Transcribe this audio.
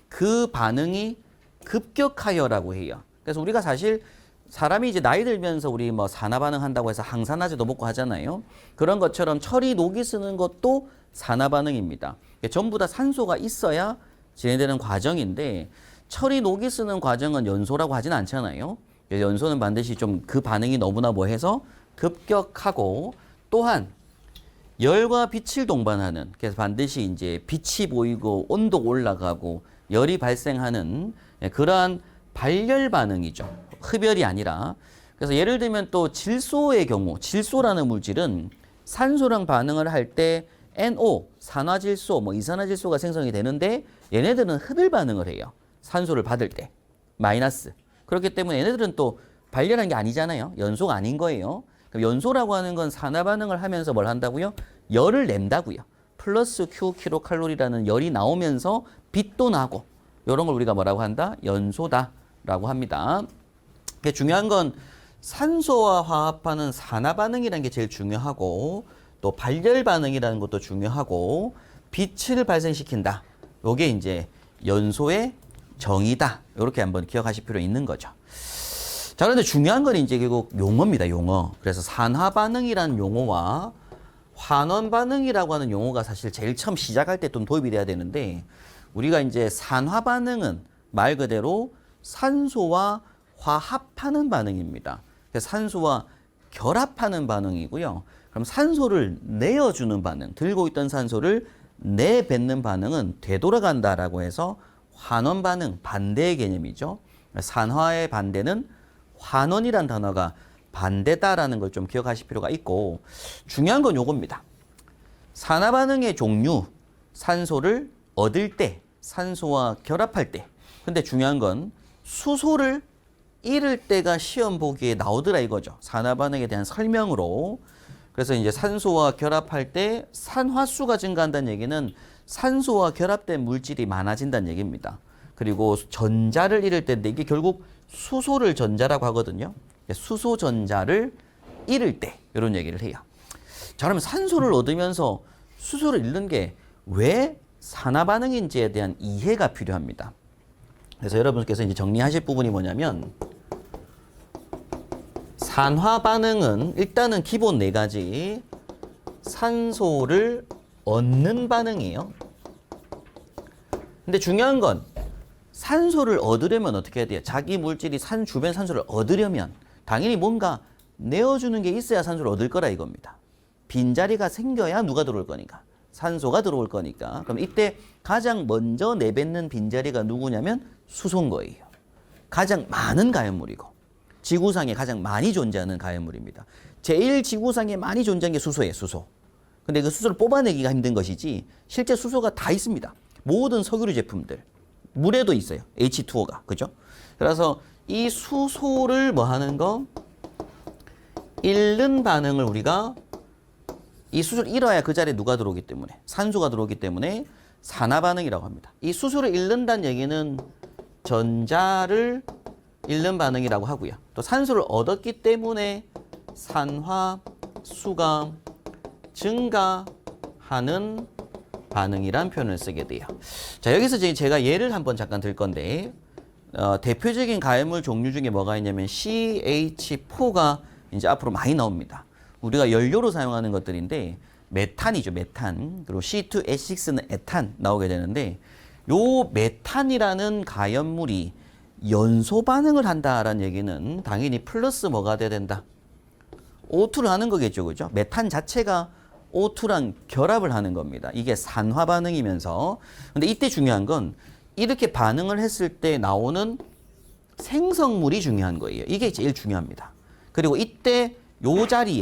그 반응이 급격하여라고 해요. 그래서 우리가 사실 사람이 이제 나이 들면서 우리 뭐 산화 반응한다고 해서 항산화제도 먹고 하잖아요. 그런 것처럼 철이 녹이 쓰는 것도 산화 반응입니다. 전부 다 산소가 있어야 진행되는 과정인데 철이 녹이 쓰는 과정은 연소라고 하진 않잖아요. 연소는 반드시 좀 그 반응이 너무나 뭐해서 급격하고 또한 열과 빛을 동반하는, 그래서 반드시 이제 빛이 보이고 온도가 올라가고 열이 발생하는 그러한 발열 반응이죠. 흡열이 아니라. 그래서 예를 들면 또 질소의 경우, 질소라는 물질은 산소랑 반응을 할 때 NO, 산화질소, 뭐 이산화질소가 생성이 되는데 얘네들은 흡열 반응을 해요. 산소를 받을 때. 마이너스. 그렇기 때문에 얘네들은 또 발열한 게 아니잖아요. 연소가 아닌 거예요. 그럼 연소라고 하는 건 산화 반응을 하면서 뭘 한다고요? 열을 낸다고요. 플러스 Q 킬로칼로리라는 열이 나오면서 빛도 나고 이런 걸 우리가 뭐라고 한다? 연소다라고 합니다. 중요한 건 산소와 화합하는 산화 반응이라는 게 제일 중요하고 또 발열 반응이라는 것도 중요하고 빛을 발생시킨다. 요게 이제 연소의 정의다. 이렇게 한번 기억하실 필요 있는 거죠. 자, 그런데 중요한 건 이제 결국 용어입니다, 용어. 그래서 산화 반응이라는 용어와 환원 반응이라고 하는 용어가 사실 제일 처음 시작할 때 좀 도입이 돼야 되는데 우리가 이제 산화 반응은 말 그대로 산소와 화합하는 반응입니다. 그래서 산소와 결합하는 반응이고요. 그럼 산소를 내어주는 반응, 들고 있던 산소를 내뱉는 반응은 되돌아간다라고 해서 환원 반응, 반대의 개념이죠. 산화의 반대는 환원이란 단어가 반대다라는 걸 좀 기억하실 필요가 있고 중요한 건 요겁니다. 산화 반응의 종류, 산소를 얻을 때, 산소와 결합할 때. 근데 중요한 건 수소를 잃을 때가 시험 보기에 나오더라 이거죠. 산화 반응에 대한 설명으로. 그래서 이제 산소와 결합할 때 산화수가 증가한다는 얘기는 산소와 결합된 물질이 많아진다는 얘기입니다. 그리고 전자를 잃을 때인데 이게 결국 수소를 전자라고 하거든요. 수소 전자를 잃을 때 이런 얘기를 해요. 자, 그러면 산소를 얻으면서 수소를 잃는 게 왜 산화 반응인지에 대한 이해가 필요합니다. 그래서 여러분께서 이제 정리하실 부분이 뭐냐면 산화 반응은 일단은 기본 네 가지 산소를 얻는 반응이에요. 근데 중요한 건 산소를 얻으려면 어떻게 해야 돼요? 자기 물질이 주변 산소를 얻으려면 당연히 뭔가 내어주는 게 있어야 산소를 얻을 거라 이겁니다. 빈자리가 생겨야 누가 들어올 거니까? 산소가 들어올 거니까. 그럼 이때 가장 먼저 내뱉는 빈자리가 누구냐면 수소인 거예요. 가장 많은 가연물이고 지구상에 가장 많이 존재하는 가연물입니다. 제일 지구상에 많이 존재하는 게 수소예요. 수소. 근데 그 수소를 뽑아내기가 힘든 것이지 실제 수소가 다 있습니다. 모든 석유류 제품들. 물에도 있어요. H2O가. 그죠? 그래서 이 수소를 뭐 하는 거? 잃는 반응을 우리가 이 수소를 잃어야 그 자리에 누가 들어오기 때문에 산소가 들어오기 때문에 산화 반응이라고 합니다. 이 수소를 잃는다는 얘기는 전자를 잃는 반응이라고 하고요. 또 산소를 얻었기 때문에 산화수가 증가하는 반응이란 표현을 쓰게 돼요. 자, 여기서 제가 예를 한번 잠깐 들 건데 대표적인 가연물 종류 중에 뭐가 있냐면 CH4가 이제 앞으로 많이 나옵니다. 우리가 연료로 사용하는 것들인데 메탄이죠, 메탄. 그리고 C2H6는 에탄 나오게 되는데 요 메탄이라는 가연물이 연소 반응을 한다라는 얘기는 당연히 플러스 뭐가 돼야 된다? O2를 하는 거겠죠, 그죠? 메탄 자체가 O2랑 결합을 하는 겁니다. 이게 산화 반응이면서. 근데 이때 중요한 건 이렇게 반응을 했을 때 나오는 생성물이 중요한 거예요. 이게 제일 중요합니다. 그리고 이때 요 자리에